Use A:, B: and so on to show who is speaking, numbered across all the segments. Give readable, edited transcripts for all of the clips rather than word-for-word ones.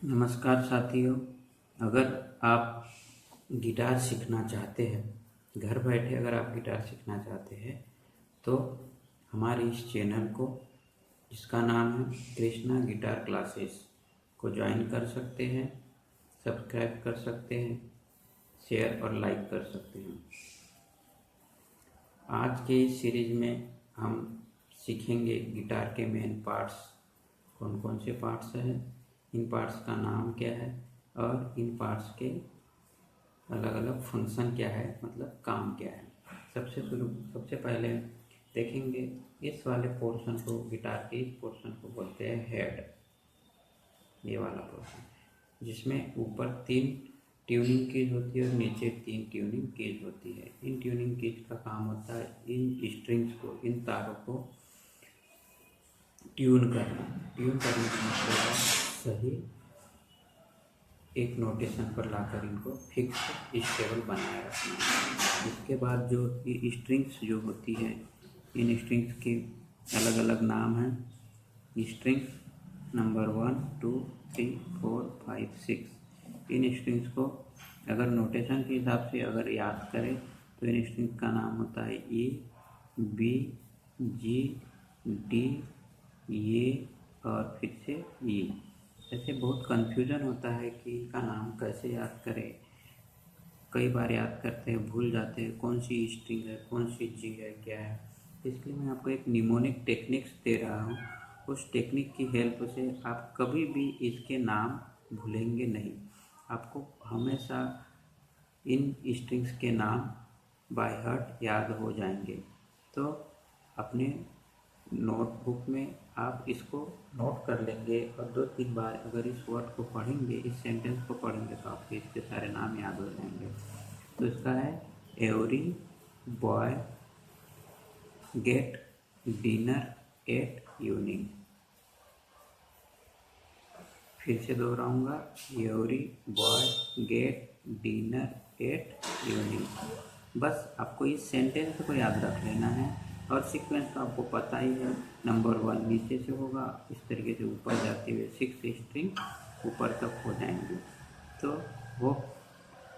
A: नमस्कार साथियों। अगर आप गिटार सीखना चाहते हैं, घर बैठे अगर आप गिटार सीखना चाहते हैं तो हमारे इस चैनल को, जिसका नाम है कृष्णा गिटार क्लासेस, को ज्वाइन कर सकते हैं, सब्सक्राइब कर सकते हैं, शेयर और लाइक कर सकते हैं। आज के इस सीरीज में हम सीखेंगे गिटार के मेन पार्ट्स, कौन कौन से पार्ट्स हैं, इन पार्ट्स का नाम क्या है और इन पार्ट्स के अलग अलग फंक्शन क्या है, मतलब काम क्या है। सबसे पहले देखेंगे इस वाले पोर्शन को, गिटार के इस पोर्शन को बोलते हैं हेड। ये वाला पोर्शन जिसमें ऊपर 3 ट्यूनिंग कीज होती है और नीचे 3 ट्यूनिंग कीज होती है। इन ट्यूनिंग कीज का काम होता है इन स्ट्रिंग्स को, इन तारों को ट्यून करने का मतलब है सही एक नोटेशन पर लाकर इनको फिक्स स्टेबल बनाए रखना। इसके बाद जो ये स्ट्रिंग्स जो होती है, इन स्ट्रिंग्स के अलग अलग नाम हैं। Strings number 1, 2, 3, 4, 5, 6। इन स्ट्रिंग्स को अगर नोटेशन के हिसाब से अगर याद करें तो इन स्ट्रिंग्स का नाम होता है E, B, G, D, ये और फिर से E। ऐसे बहुत कन्फ्यूजन होता है कि इसका नाम कैसे याद करें। कई बार याद करते हैं, भूल जाते हैं कौन सी स्ट्रिंग है, कौन सी जी है, क्या है। इसलिए मैं आपको एक निमोनिक टेक्निक्स दे रहा हूँ। उस टेक्निक की हेल्प से आप कभी भी इसके नाम भूलेंगे नहीं। आपको हमेशा इन स्ट्रिंग्स के नाम बाय हार्ट याद हो जाएंगे। तो अपने नोटबुक में आप इसको नोट कर लेंगे और 2-3 बार अगर इस वर्ड को पढ़ेंगे, इस सेंटेंस को पढ़ेंगे तो आपको इसके सारे नाम याद हो जाएंगे। तो इसका है every boy get dinner at evening. फिर से दोहराऊंगा, every boy get dinner at evening. बस आपको इस सेंटेंस को याद रख लेना है और सीक्वेंस तो आपको पता ही है। नंबर 1 नीचे से होगा, इस तरीके से ऊपर जाते हुए 6 स्ट्रिंग ऊपर तक हो जाएंगे। तो वो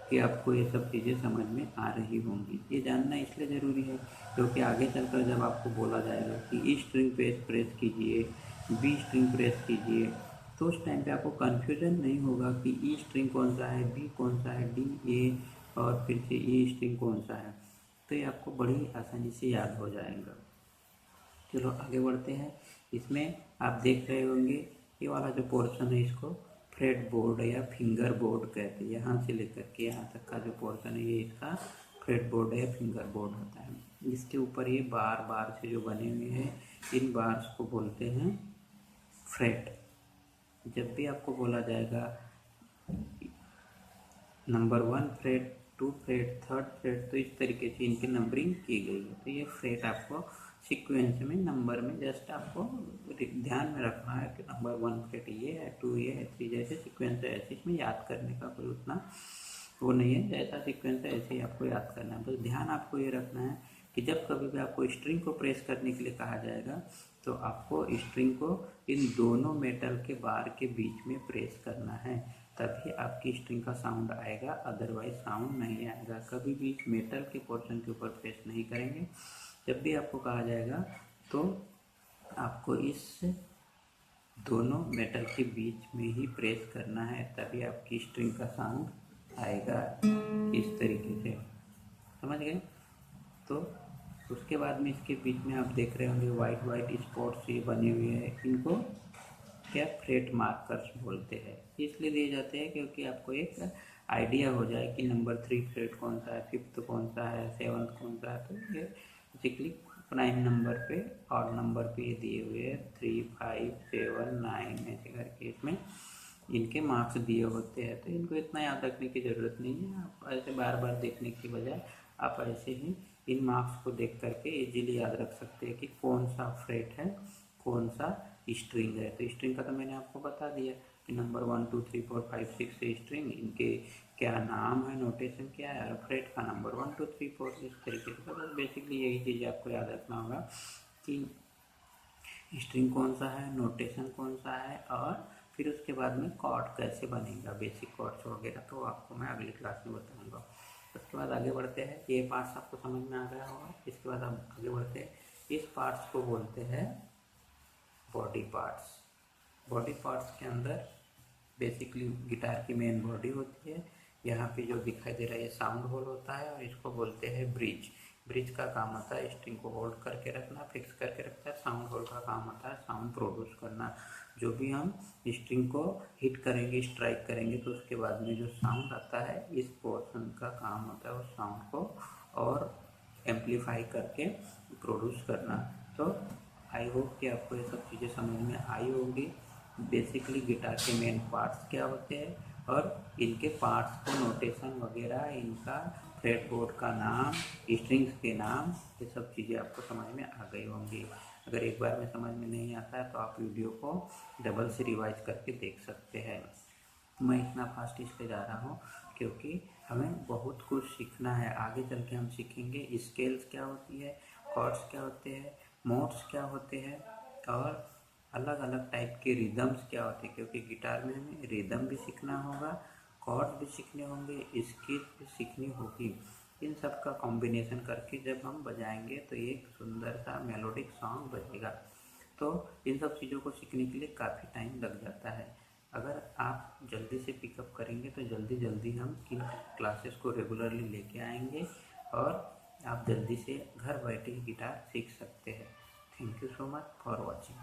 A: कि आपको ये सब चीज़ें समझ में आ रही होंगी। ये जानना इसलिए ज़रूरी है क्योंकि आगे चलकर जब आपको बोला जाएगा कि ई स्ट्रिंग पे प्रेस कीजिए, बी स्ट्रिंग प्रेस कीजिए, तो उस टाइम पे आपको कन्फ्यूजन नहीं होगा कि ई स्ट्रिंग कौन सा है, बी कौन सा है, डी, ए और फिर से ई स्ट्रिंग कौन सा है। तो ये आपको बड़ी आसानी से याद हो जाएगा। चलो आगे बढ़ते हैं। इसमें आप देख रहे होंगे ये वाला जो पोर्शन है इसको फ्रेट बोर्ड या फिंगर बोर्ड कहते हैं। यहाँ से लेकर के यहाँ तक का जो पोर्शन है ये इसका फ्रेट बोर्ड या फिंगर बोर्ड होता है। इसके ऊपर ये बार से जो बने हुए हैं, इन बार्स को बोलते हैं फ्रेट। जब भी आपको बोला जाएगा number 1 freight, 2 freight, 3rd freight, तो इस तरीके से इनकी नंबरिंग की गई है। तो ये फ्रेट आपको सीक्वेंस में, नंबर में जस्ट आपको ध्यान में रखना है कि नंबर 1 फ्रेट ये है, 2 ये है, 3 जैसे सीक्वेंस है ऐसे। इसमें याद करने का कोई उतना वो नहीं है, जैसा सीक्वेंस है ऐसे ही आपको याद करना है। बस ध्यान आपको ये रखना है कि जब कभी भी आपको स्ट्रिंग को प्रेस करने के लिए कहा जाएगा तो आपको स्ट्रिंग को इन दोनों मेटल के बार के बीच में प्रेस करना है, तभी आपकी स्ट्रिंग का साउंड आएगा, अदरवाइज साउंड नहीं आएगा। कभी भी मेटल के पोर्शन के ऊपर प्रेस नहीं करेंगे। जब भी आपको कहा जाएगा तो आपको इस दोनों मेटल के बीच में ही प्रेस करना है, तभी आपकी स्ट्रिंग का साउंड आएगा इस तरीके से। समझ गए? तो उसके बाद में इसके बीच में आप देख रहे होंगे वाइट स्पॉट्स ये बने हुए हैं। इनको क्या फ्रेट मार्कर्स बोलते हैं। इसलिए दिए जाते हैं क्योंकि आपको एक आइडिया हो जाए कि नंबर 3 फ्रेट कौन सा है, 5th कौन सा है, 7th कौन सा है। तो ये बेसिकली प्राइम नंबर पे और नंबर पे ये दिए हुए हैं 3, 5, 7, 9 ऐसे करके इसमें इनके मार्क्स दिए होते हैं। तो इनको इतना याद रखने की ज़रूरत नहीं है। आप ऐसे बार बार देखने की बजाय आप ऐसे ही इन मार्क्स को देख करके इजीली याद रख सकते हैं कि कौन सा फ्रेट है, कौन सा स्ट्रिंग है। तो स्ट्रिंग का तो मैंने आपको बता दिया कि नंबर 1, 2, 3, 4, 5, 6 से स्ट्रिंग, इनके क्या नाम है, नोटेशन क्या है, और फ्रेट का नंबर 1, 2, 3, 4 इस तरीके से। बस बेसिकली यही चीज़ आपको याद रखना होगा कि स्ट्रिंग कौन सा है, नोटेशन कौन सा है और फिर उसके बाद में कॉर्ड कैसे बनेगा, बेसिक कॉर्ड्स वगैरह तो आपको मैं अगली क्लास में बताऊँगा। उसके बाद आगे बढ़ते हैं, ये पार्ट्स आपको समझ में आ गया होगा। इसके बाद हम आगे बढ़ते हैं, इस पार्ट्स को बोलते हैं बॉडी पार्ट्स। बॉडी पार्ट्स के अंदर बेसिकली गिटार की मेन बॉडी होती है, यहाँ पे जो दिखाई दे रहा है ये साउंड होल होता है और इसको बोलते हैं ब्रिज। ब्रिज का काम होता है स्ट्रिंग को होल्ड करके रखना, फिक्स करके रखता है। साउंड होल का काम होता है साउंड प्रोड्यूस करना। जो भी हम स्ट्रिंग को हिट करेंगे, स्ट्राइक करेंगे, तो उसके बाद में जो साउंड आता है इस पोर्शन का काम होता है उस साउंड को और एम्पलीफाई करके प्रोड्यूस करना। तो आई होप कि आपको ये सब चीज़ें समझ में आई होगी। बेसिकली गिटार के मेन पार्ट्स क्या होते हैं और इनके पार्ट्स को नोटेशन वगैरह, इनका फ्रेटबोर्ड का नाम, स्ट्रिंग्स के नाम, ये सब चीज़ें आपको समझ में आ गई होंगी। अगर एक बार में समझ में नहीं आता है तो आप वीडियो को डबल से रिवाइज करके देख सकते हैं। मैं इतना फास्ट इसलिए जा रहा हूँ क्योंकि हमें बहुत कुछ सीखना है। आगे चल के हम सीखेंगे स्केल्स क्या होती है, कॉर्ड्स क्या होते हैं, मोड्स क्या होते हैं और अलग अलग टाइप के रिदम्स क्या होते हैं, क्योंकि गिटार में हमें रिदम भी सीखना होगा, कॉर्ड्स भी सीखने होंगे, स्केल भी सीखनी होगी। इन सब का कॉम्बिनेशन करके जब हम बजाएंगे तो एक सुंदर सा मेलोडिक सॉन्ग बजेगा। तो इन सब चीज़ों को सीखने के लिए काफ़ी टाइम लग जाता है। अगर आप जल्दी से पिकअप करेंगे तो जल्दी जल्दी हम इन क्लासेस को रेगुलरली लेके आएंगे और आप जल्दी से घर बैठे गिटार सीख सकते हैं। Thank you so much for watching.